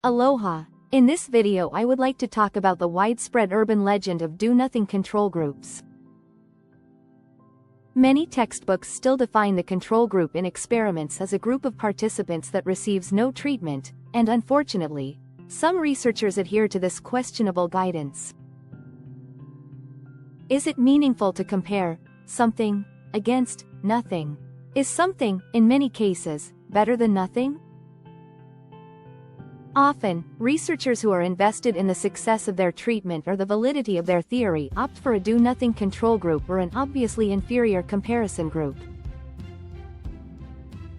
Aloha! In this video I would like to talk about the widespread urban legend of do-nothing control groups. Many textbooks still define the control group in experiments as a group of participants that receives no treatment, and unfortunately, some researchers adhere to this questionable guidance. Is it meaningful to compare something against nothing? Is something, in many cases, better than nothing? Often, researchers who are invested in the success of their treatment or the validity of their theory opt for a do-nothing control group or an obviously inferior comparison group.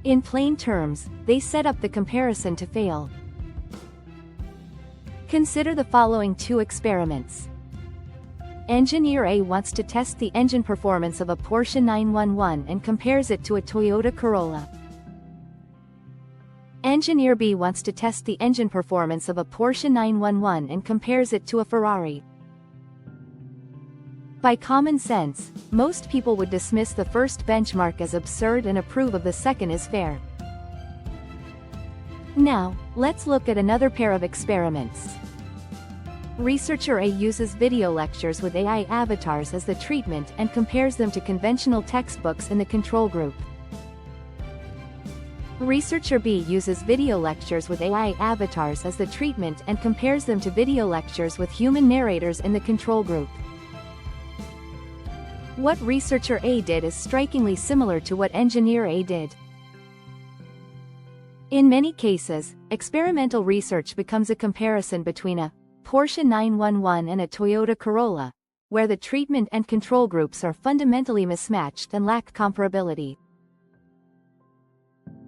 In plain terms, they set up the comparison to fail. Consider the following two experiments. Engineer A wants to test the engine performance of a Porsche 911 and compares it to a Toyota Corolla. Engineer B wants to test the engine performance of a Porsche 911 and compares it to a Ferrari. By common sense, most people would dismiss the first benchmark as absurd and approve of the second as fair. Now, let's look at another pair of experiments. Researcher A uses video lectures with AI avatars as the treatment and compares them to conventional textbooks in the control group. Researcher B uses video lectures with AI avatars as the treatment and compares them to video lectures with human narrators in the control group. What researcher A did is strikingly similar to what engineer A did. In many cases, experimental research becomes a comparison between a Porsche 911 and a Toyota Corolla, where the treatment and control groups are fundamentally mismatched and lack comparability.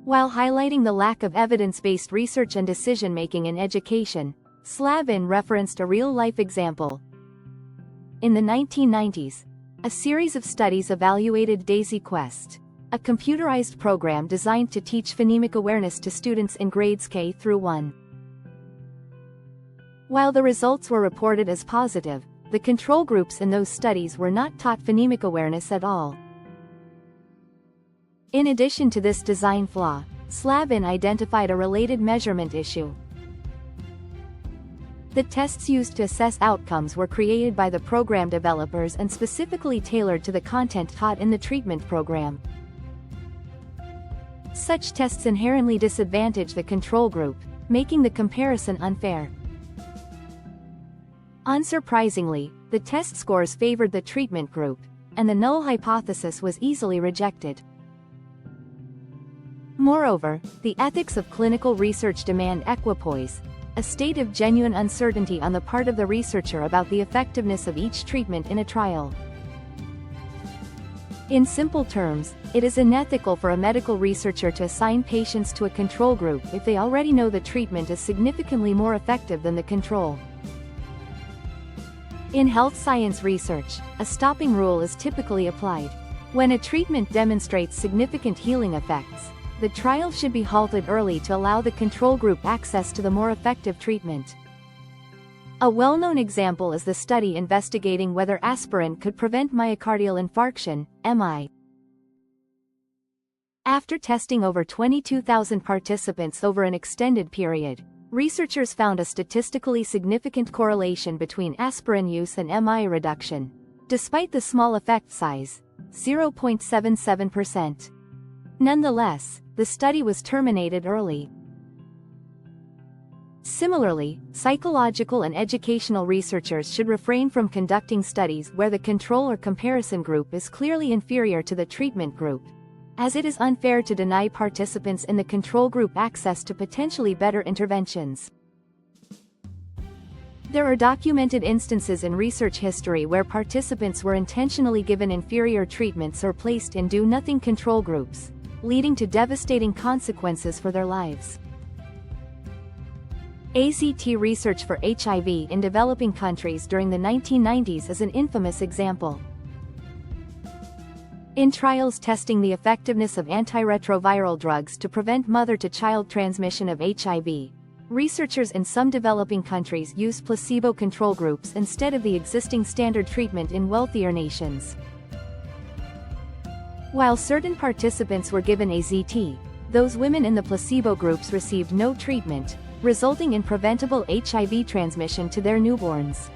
While highlighting the lack of evidence-based research and decision-making in education, Slavin referenced a real-life example. In the 1990s, a series of studies evaluated Daisy Quest, a computerized program designed to teach phonemic awareness to students in grades K through 1. While the results were reported as positive, the control groups in those studies were not taught phonemic awareness at all. In addition to this design flaw, Slavin identified a related measurement issue. The tests used to assess outcomes were created by the program developers and specifically tailored to the content taught in the treatment program. Such tests inherently disadvantage the control group, making the comparison unfair. Unsurprisingly, the test scores favored the treatment group, and the null hypothesis was easily rejected. Moreover, the ethics of clinical research demand equipoise, a state of genuine uncertainty on the part of the researcher about the effectiveness of each treatment in a trial. In simple terms, it is unethical for a medical researcher to assign patients to a control group if they already know the treatment is significantly more effective than the control. In health science research, a stopping rule is typically applied. When a treatment demonstrates significant healing effects, the trial should be halted early to allow the control group access to the more effective treatment. A well-known example is the study investigating whether aspirin could prevent myocardial infarction, MI. After testing over 22,000 participants over an extended period, researchers found a statistically significant correlation between aspirin use and MI reduction, despite the small effect size, 0.77%. Nonetheless, the study was terminated early. Similarly, psychological and educational researchers should refrain from conducting studies where the control or comparison group is clearly inferior to the treatment group, as it is unfair to deny participants in the control group access to potentially better interventions. There are documented instances in research history where participants were intentionally given inferior treatments or placed in do-nothing control groups, leading to devastating consequences for their lives. AZT research for HIV in developing countries during the 1990s is an infamous example. In trials testing the effectiveness of antiretroviral drugs to prevent mother-to-child transmission of HIV, researchers in some developing countries used placebo control groups instead of the existing standard treatment in wealthier nations. While certain participants were given AZT, those women in the placebo groups received no treatment, resulting in preventable HIV transmission to their newborns.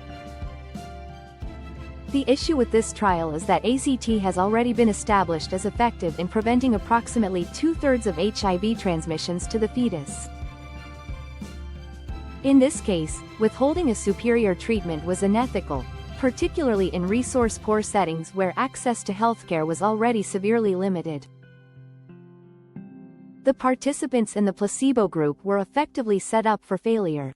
The issue with this trial is that ACT has already been established as effective in preventing approximately 2/3 of HIV transmissions to the fetus. In this case, withholding a superior treatment was unethical, particularly in resource-poor settings where access to healthcare was already severely limited. The participants in the placebo group were effectively set up for failure.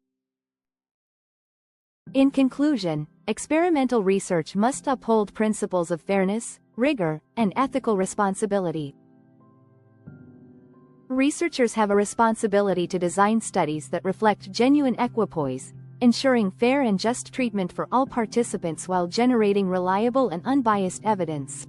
In conclusion, experimental research must uphold principles of fairness, rigor, and ethical responsibility. Researchers have a responsibility to design studies that reflect genuine equipoise, ensuring fair and just treatment for all participants while generating reliable and unbiased evidence.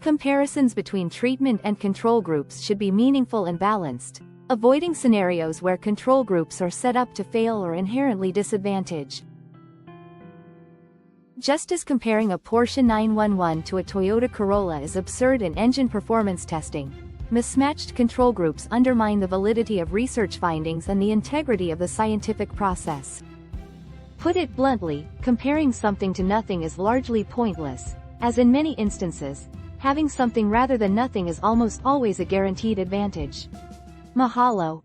Comparisons between treatment and control groups should be meaningful and balanced, avoiding scenarios where control groups are set up to fail or inherently disadvantaged. Just as comparing a Porsche 911 to a Toyota Corolla is absurd in engine performance testing, mismatched control groups undermine the validity of research findings and the integrity of the scientific process. Put it bluntly, comparing something to nothing is largely pointless, as in many instances, having something rather than nothing is almost always a guaranteed advantage. Mahalo.